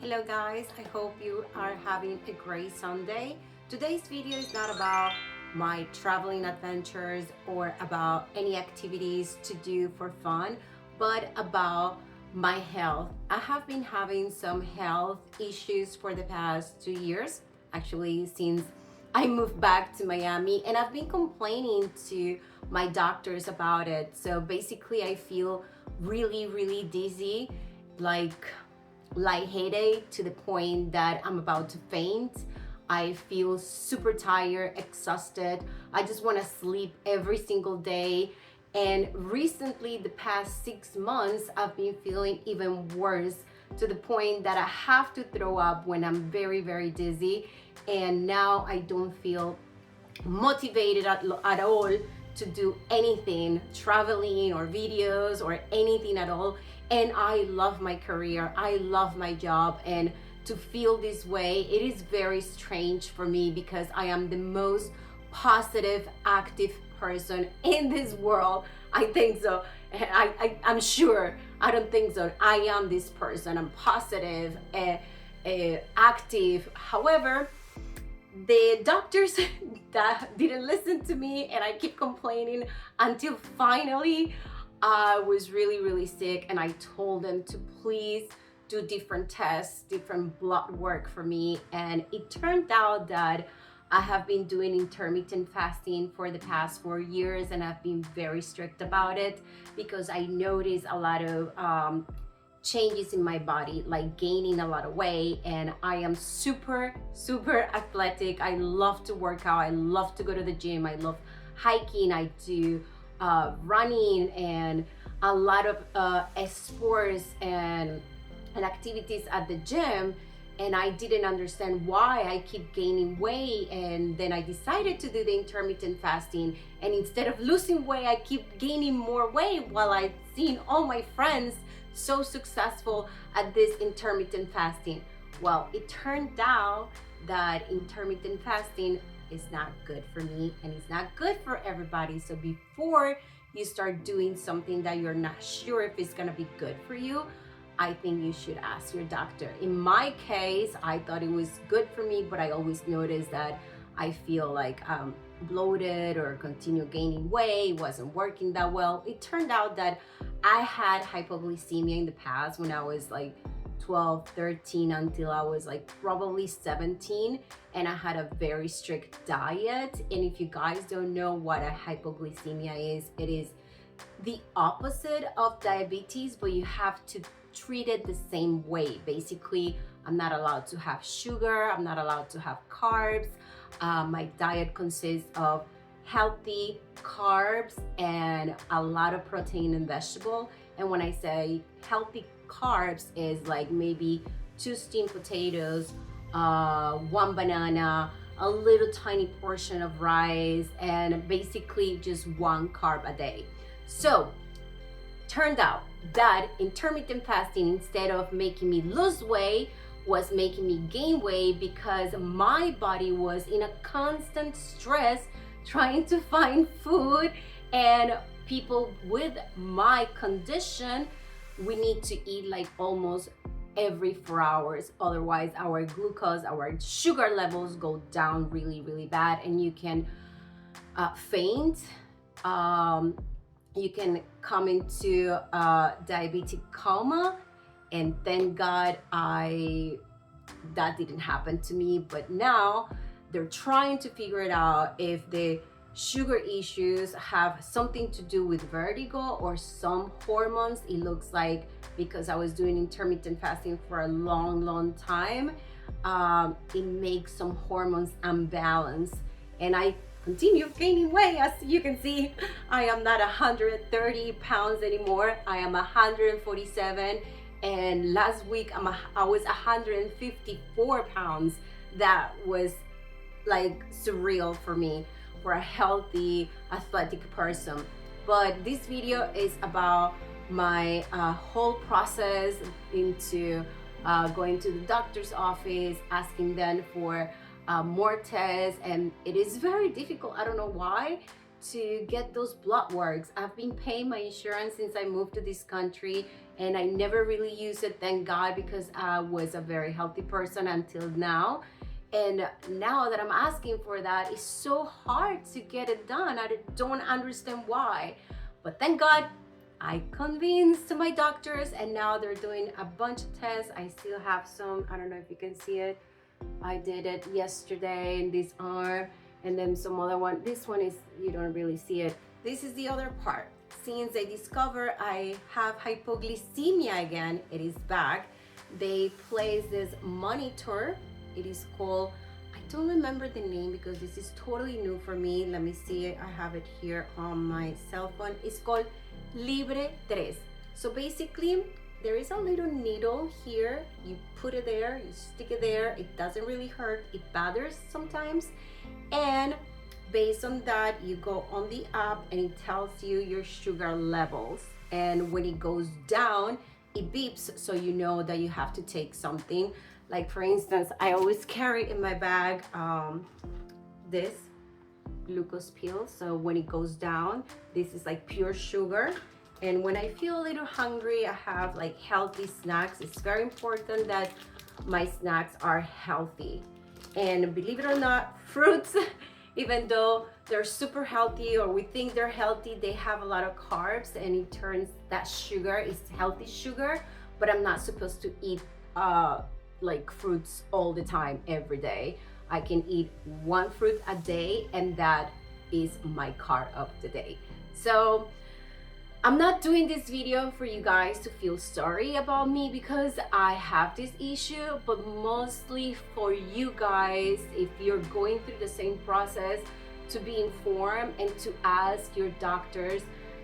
Hello guys, I hope you are having a great Sunday. Today's video is not about my traveling adventures or about any activities to do for fun, but about my health. I have been having some health issues for the past 2 years, actually since I moved back to Miami, and I've been complaining to my doctors about it. So basically I feel really dizzy, like lightheaded to the point that I'm about to faint. I feel super tired, exhausted. I just want to sleep every single day. And recently, the past 6 months, I've been feeling even worse to the point that I have to throw up when I'm very dizzy. And now I don't feel motivated at all to do anything, traveling or videos or anything at all. And I love my career, I love my job, and to feel this way, it is very strange for me because I am the most positive, active person in this world. I think so. I'm sure. I don't think so. I am this person. I'm positive, active. However, the doctors that didn't listen to me, and I keep complaining until finally I was really sick, and I told them to please do different tests, different blood work for me. And it turned out that I have been doing intermittent fasting for the past 4 years, and I've been very strict about it because I noticed a lot of changes in my body, like gaining a lot of weight. And I am super athletic. I love to work out, I love to go to the gym, I love hiking, I do running and a lot of sports and activities at the gym. And I didn't understand why I keep gaining weight, and then I decided to do the intermittent fasting, and instead of losing weight, I keep gaining more weight while I've seen all my friends so successful at this intermittent fasting. Well, it turned out that intermittent fasting is not good for me, and it's not good for everybody. So before you start doing something that you're not sure if it's gonna be good for you, I think you should ask your doctor. In my case, I thought it was good for me, but I always noticed that I feel like bloated or continue gaining weight, wasn't working that well. It turned out that I had hypoglycemia in the past when I was like 12, 13 until I was like probably 17, and I had a very strict diet. And if you guys don't know what a hypoglycemia is, it is the opposite of diabetes, but you have to treat it the same way. Basically, I'm not allowed to have sugar, I'm not allowed to have carbs. My diet consists of healthy carbs and a lot of protein and vegetable. And when I say healthy carbs, is like maybe 2 steamed potatoes, 1 banana, a little tiny portion of rice, and basically just 1 carb a day. So turned out that intermittent fasting, instead of making me lose weight, was making me gain weight because my body was in a constant stress trying to find food. And people with my condition, we need to eat like almost every 4 hours, otherwise our glucose, our sugar levels go down really bad, and you can faint. You can come into diabetic coma, and thank God that didn't happen to me. But now they're trying to figure it out if the sugar issues have something to do with vertigo or some hormones. It looks like because I was doing intermittent fasting for a long time, it makes some hormones unbalanced, and I continue gaining weight. As you can see, I am not 130 pounds anymore. I am 147, and last week I was 154 pounds. That was like surreal for me, for a healthy, athletic person. But this video is about my whole process into going to the doctor's office, asking them for more tests, and it is very difficult. I don't know why, to get those blood works. I've been paying my insurance since I moved to this country, and I never really used it, thank God, because I was a very healthy person until now. And now that I'm asking for that, it's so hard to get it done. I don't understand why. But thank God, I convinced my doctors, and now they're doing a bunch of tests. I still have some, I don't know if you can see it. I did it yesterday in this arm, and then some other one. This one is, you don't really see it. This is the other part. Since I discovered I have hypoglycemia again, it is back. They place this monitor. It is called, I don't remember the name because this is totally new for me. Let me see it. I have it here on my cell phone. It's called Libre 3. So basically, there is a little needle here. You put it there, you stick it there. It doesn't really hurt. It bothers sometimes. And based on that, you go on the app and it tells you your sugar levels. And when it goes down, it beeps, so you know that you have to take something. Like for instance, I always carry in my bag this glucose pill. So when it goes down, this is like pure sugar. And when I feel a little hungry, I have like healthy snacks. It's very important that my snacks are healthy. And believe it or not, fruits, even though they're super healthy or we think they're healthy, they have a lot of carbs, and it turns that sugar is healthy sugar. But I'm not supposed to eat like fruits all the time, every day. I can eat one fruit a day, and that is my carb of the day. So I'm not doing this video for you guys to feel sorry about me because I have this issue, but mostly for you guys, if you're going through the same process, to be informed and to ask your doctors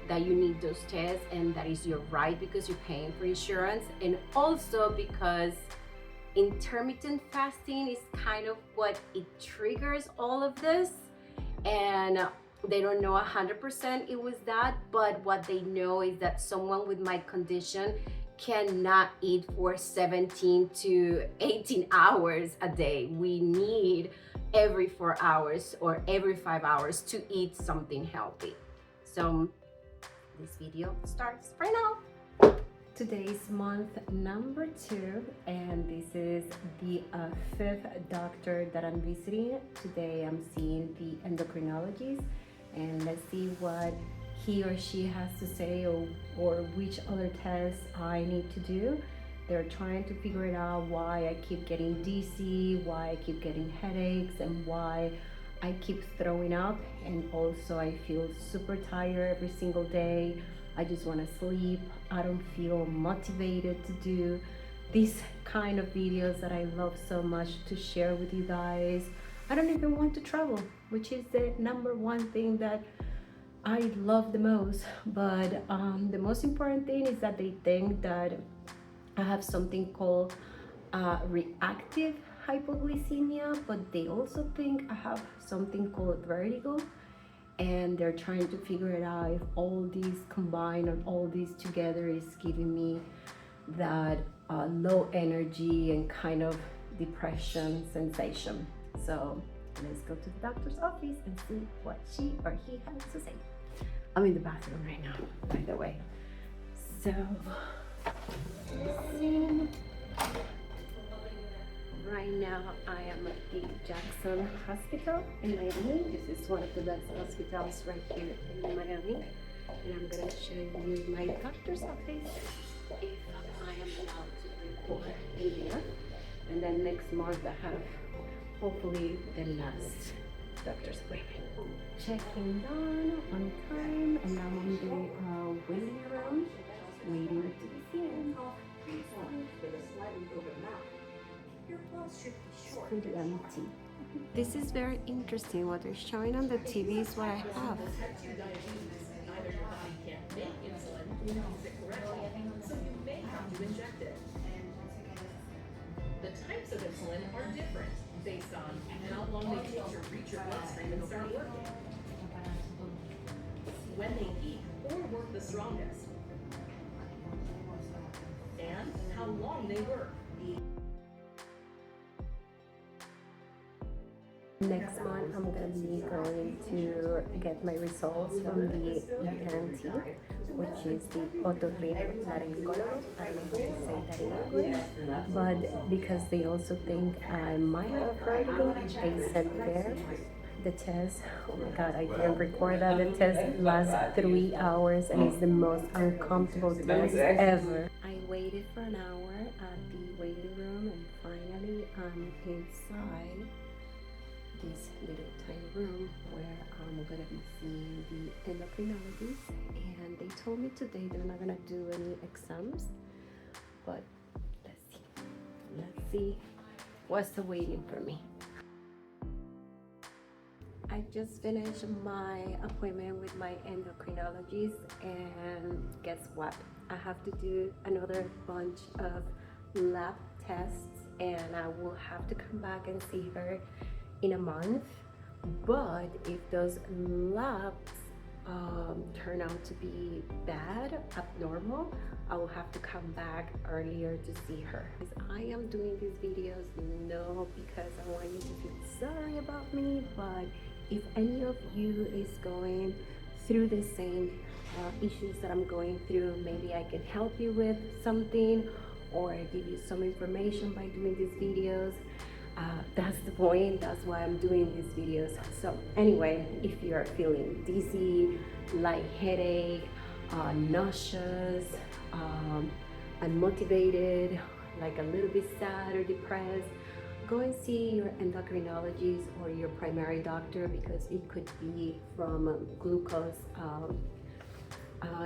that you need those tests, and that is your right because you're paying for insurance. And also because intermittent fasting is kind of what it triggers all of this, and they don't know 100% it was that, but what they know is that someone with my condition cannot eat for 17 to 18 hours a day. We need every 4 hours or every 5 hours to eat something healthy. So this video starts right now. Today is month number 2, and this is the 5th doctor that I'm visiting. Today I'm seeing the endocrinologist, and let's see what he or she has to say, or which other tests I need to do. They're trying to figure it out why I keep getting dizzy, why I keep getting headaches, and why I keep throwing up. And also I feel super tired every single day. I just want to sleep. I don't feel motivated to do these kind of videos that I love so much to share with you guys. I don't even want to travel, which is the number one thing that I love the most. But the most important thing is that they think that I have something called reactive hypoglycemia, but they also think I have something called vertigo. And they're trying to figure it out if all these combined or all these together is giving me that low energy and kind of depression sensation. So let's go to the doctor's office and see what she or he has to say. I'm in the bathroom right now, by the way. So let's see. Right now I am at the Jackson Hospital in Miami. This is one of the best hospitals right here in Miami. And I'm gonna show you my doctor's office if I am allowed to report in there. And then next month I have hopefully the last doctor's appointment. Checking done on time, and now I'm on the waiting room, waiting to be seen. Pretty empty. This is very interesting. What they're showing on the TV is what I have. The types of insulin are different based on how long they take to reach your bloodstream and start working, when they peak or work the strongest, and how long they work. Next month, I'm gonna be going to get my results from the ENT. which is the otorrinolaryngology. I don't know how to say that in English, but because they also think I might have vertigo, they sent me there. The test, oh my god, I didn't record that. The test lasts 3 hours and it's the most uncomfortable test ever. I waited for an hour at the waiting room and finally I'm inside this little tiny room where I'm gonna be seeing the endocrinologist, and they told me today they're not gonna do any exams, but let's see what's waiting for me. I just finished my appointment with my endocrinologist, and guess what? I have to do another bunch of lab tests and I will have to come back and see her in a month. But if those labs turn out to be bad, abnormal, I will have to come back earlier to see her. I am doing these videos no because I want you to feel sorry about me, but if any of you is going through the same issues that I'm going through, maybe I can help you with something or give you some information by doing these videos. That's the point. That's why I'm doing these videos. So anyway, if you're feeling dizzy, light headache, nauseous, unmotivated, like a little bit sad or depressed, go and see your endocrinologist or your primary doctor, because it could be from glucose.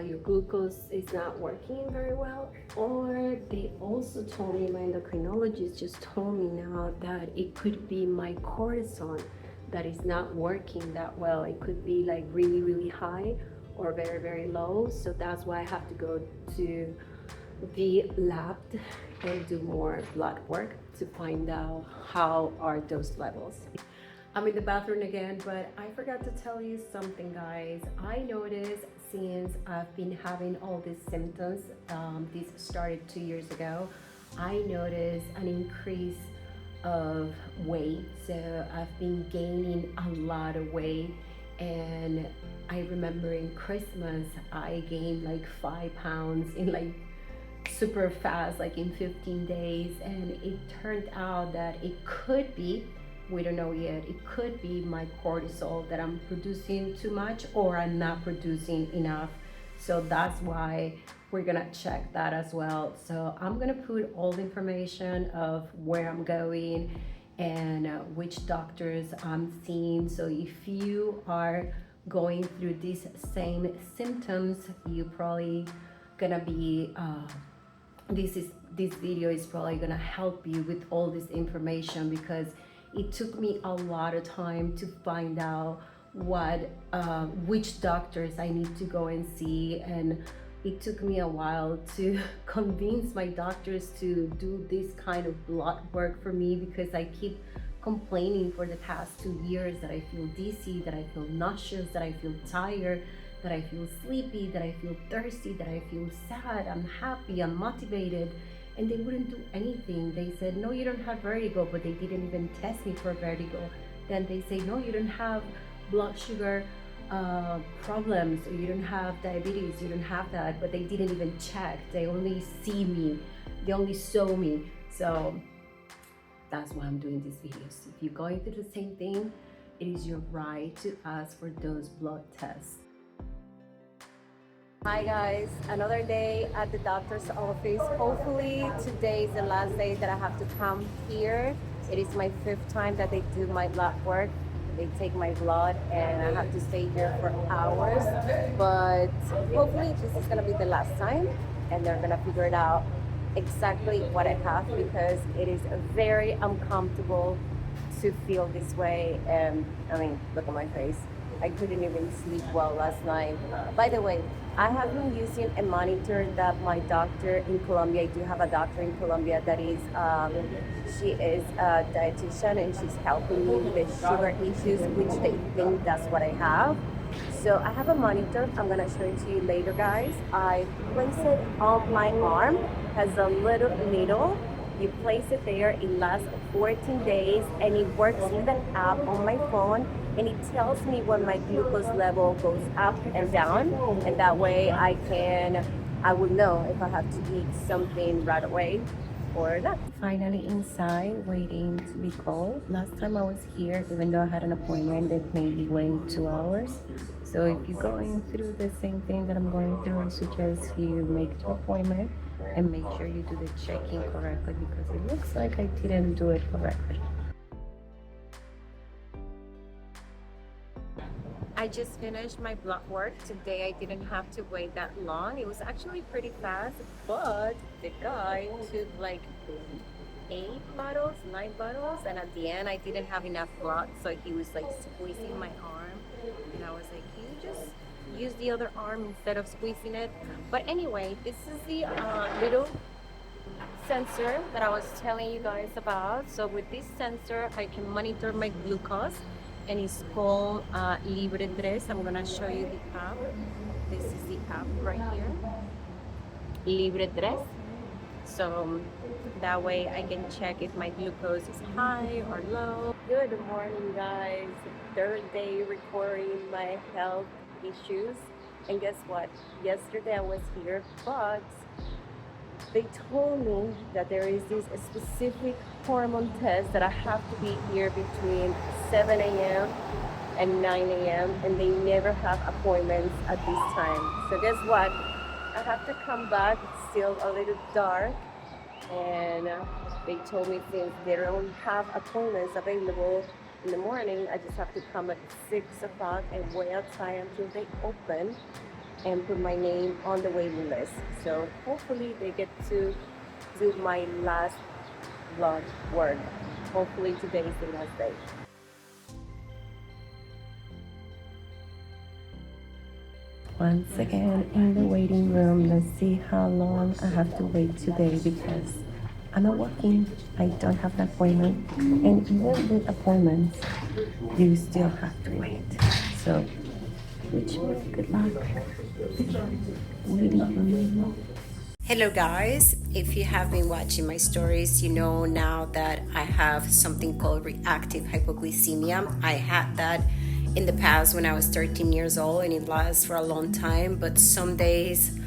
Your glucose is not working very well, or they also told me, my endocrinologist just told me now that it could be my cortisol that is not working that well. It could be like really, really high or very, very low. So that's why I have to go to be labbed and do more blood work to find out how are those levels. I'm in the bathroom again, but I forgot to tell you something, guys. I noticed since I've been having all these symptoms, this started 2 years ago, I noticed an increase of weight. So I've been gaining a lot of weight, and I remember in Christmas, I gained like 5 pounds in like super fast, like in 15 days. And it turned out that it could be, we don't know yet, it could be my cortisol that I'm producing too much or I'm not producing enough. So that's why we're gonna check that as well. So I'm gonna put all the information of where I'm going and which doctors I'm seeing. So if you are going through these same symptoms, you probably gonna be this video is probably gonna help you with all this information, because it took me a lot of time to find out which doctors I need to go and see, and it took me a while to convince my doctors to do this kind of blood work for me, because I keep complaining for the past 2 years that I feel dizzy, that I feel nauseous, that I feel tired, that I feel sleepy, that I feel thirsty, that I feel sad, I'm happy, I'm motivated, and they wouldn't do anything. They said, no, you don't have vertigo, but they didn't even test me for vertigo. Then they say, no, you don't have blood sugar problems, or you don't have diabetes, you don't have that, but they didn't even check. They only see me, they only saw me. So that's why I'm doing these videos. If you're going through the same thing, it is your right to ask for those blood tests. Hi guys, another day at the doctor's office. Hopefully today is the last day that I have to come here. It is my 5th time that they do my blood work. They take my blood and I have to stay here for hours. But hopefully this is gonna be the last time, and they're gonna figure it out exactly what I have, because it is very uncomfortable to feel this way. And I mean, look at my face. I couldn't even sleep well last night. By the way, I have been using a monitor that my doctor in Colombia, I do have a doctor in Colombia that is, she is a dietitian, and she's helping me with the sugar issues, which they think that's what I have. So I have a monitor. I'm gonna show it to you later, guys. I place it on my arm, has a little needle, You place it there, it lasts 14 days, and it works with an app on my phone, and it tells me when my glucose level goes up and down, and that way I will know if I have to eat something right away or not. Finally inside, waiting to be called. Last time I was here, even though I had an appointment, they made me wait 2 hours. So if you're going through the same thing that I'm going through, I suggest you make an appointment and make sure you do the check-in correctly, because it looks like I didn't do it correctly. I just finished my blood work. Today I didn't have to wait that long. It was actually pretty fast, but the guy took like 9 bottles, and at the end I didn't have enough blood, so he was like squeezing my arm, and I was like, can you just use the other arm instead of squeezing it? But anyway, this is the little sensor that I was telling you guys about. So with this sensor I can monitor my glucose, and it's called Libre 3. I'm gonna show you the app. This is the app right here, Libre 3. So that way I can check if my glucose is high or low. Good morning, guys. Third day recording my health issues. And guess what? Yesterday I was here, but they told me that there is this specific hormone test that I have to be here between 7 a.m. and 9 a.m. and they never have appointments at this time. So guess what? I have to come back. It's still a little dark, and they told me since they don't have appointments available in the morning, I just have to come at 6 o'clock and wait outside until they open and put my name on the waiting list. So hopefully they get to do my last blood work. Hopefully today is the last day. Once again in the waiting room. Let's see how long I have to wait today, because I'm not working. I don't have an appointment, and even with appointments you still have to wait. So wish me good luck. Hello guys, if you have been watching my stories, you know now that I have something called reactive hypoglycemia. I had that in the past when I was 13 years old, and it lasts for a long time, but some days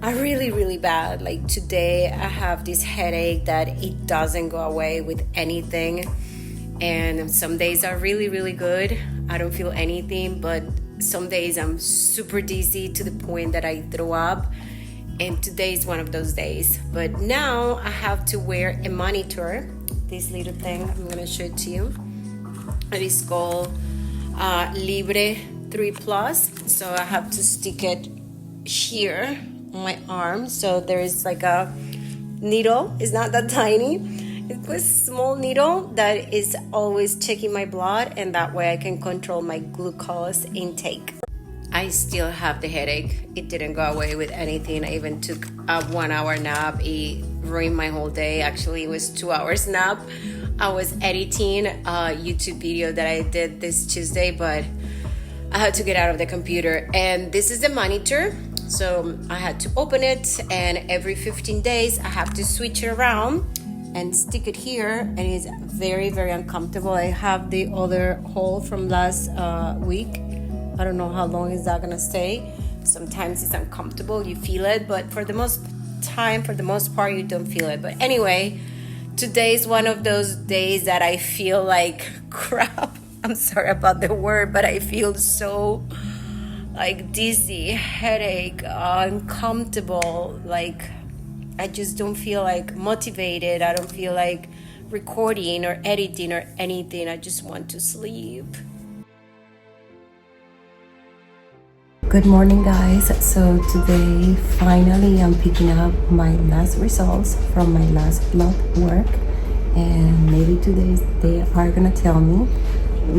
are really bad. Like today I have this headache that it doesn't go away with anything, and some days are really good. I don't feel anything, but some days I'm super dizzy to the point that I throw up, and today is one of those days. But now I have to wear a monitor, this little thing. I'm gonna show it to you. It is called Libre 3 Plus. So I have to stick it here on my arm. So there is like a needle. It's not that tiny. It's a small needle that is always checking my blood, and that way I can control my glucose intake. I still have the headache. It didn't go away with anything. I even took a 1 hour nap. It ruined my whole day. Actually, it was 2 hours nap. I was editing a YouTube video that I did this Tuesday, but I had to get out of the computer. And this is the monitor. So I had to open it, and every 15 days I have to switch it around and stick it here, and it's very uncomfortable. I have the other hole from last week. I don't know how long is that gonna stay. Sometimes it's uncomfortable, you feel it, but for the most part you don't feel it. But anyway, today is one of those days that I feel like crap. I'm sorry about the word, but I feel so like dizzy, headache, uncomfortable, like I just don't feel like motivated. I don't feel like recording or editing or anything. I just want to sleep. Good morning, guys. So today finally I'm picking up my last results from my last blood work, and maybe today they are gonna tell me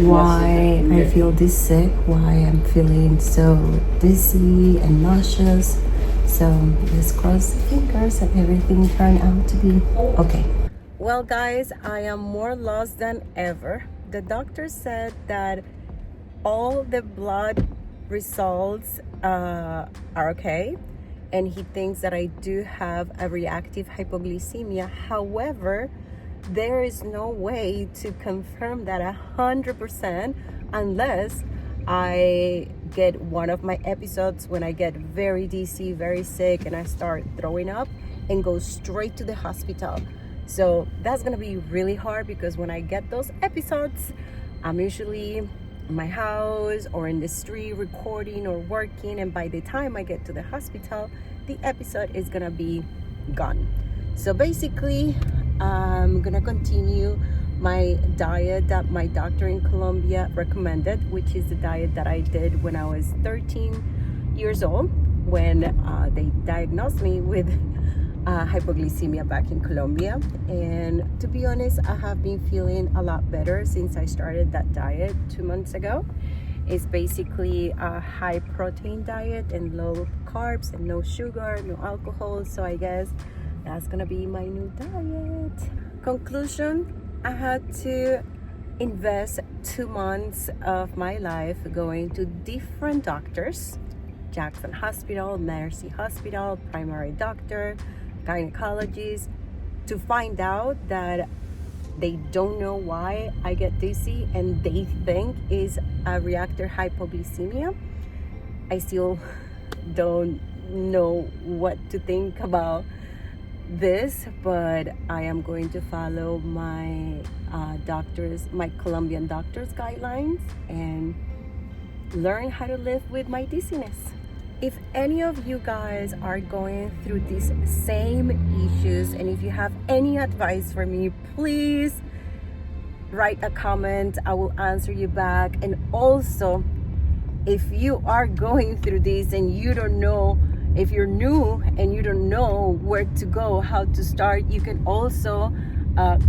why I feel this sick, why I'm feeling so dizzy and nauseous. So let's cross the fingers that everything turned out to be okay. Well guys, I am more lost than ever. The doctor said that all the blood results are okay, and he thinks that I do have a reactive hypoglycemia. However, there is no way to confirm that 100% unless I get one of my episodes when I get very dizzy, very sick, and I start throwing up and go straight to the hospital. So that's gonna be really hard, because when I get those episodes, I'm usually in my house or in the street recording or working, and by the time I get to the hospital, the episode is gonna be gone. So basically, I'm gonna continue my diet that my doctor in Colombia recommended, which is the diet that I did when I was 13 years old, when they diagnosed me with hypoglycemia back in Colombia. And to be honest, I have been feeling a lot better since I started that diet 2 months ago. It's basically a high protein diet and low carbs and no sugar, no alcohol. So I guess that's gonna be my new diet. Conclusion, I had to invest 2 months of my life going to different doctors: Jackson Hospital, Mercy Hospital, primary doctor, gynecologist, to find out that they don't know why I get dizzy and they think it's a reactive hypoglycemia. I still don't know what to think about this, but I am going to follow my my Colombian doctor's guidelines and learn how to live with my dizziness. If any of you guys are going through these same issues, and if you have any advice for me, please write a comment. I will answer you back. And also, if you are going through this and you don't know, if you're new and you don't know where to go, how to start, you can also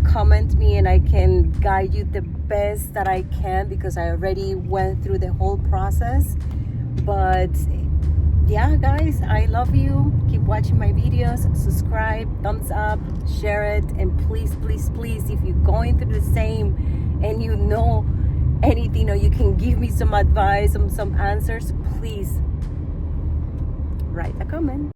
comment me and I can guide you the best that I can, because I already went through the whole process. But yeah, guys, I love you. Keep watching my videos, subscribe, thumbs up, share it, and please, please, please, if you're going through the same and you know anything, or you can give me some advice, some answers, please write a comment.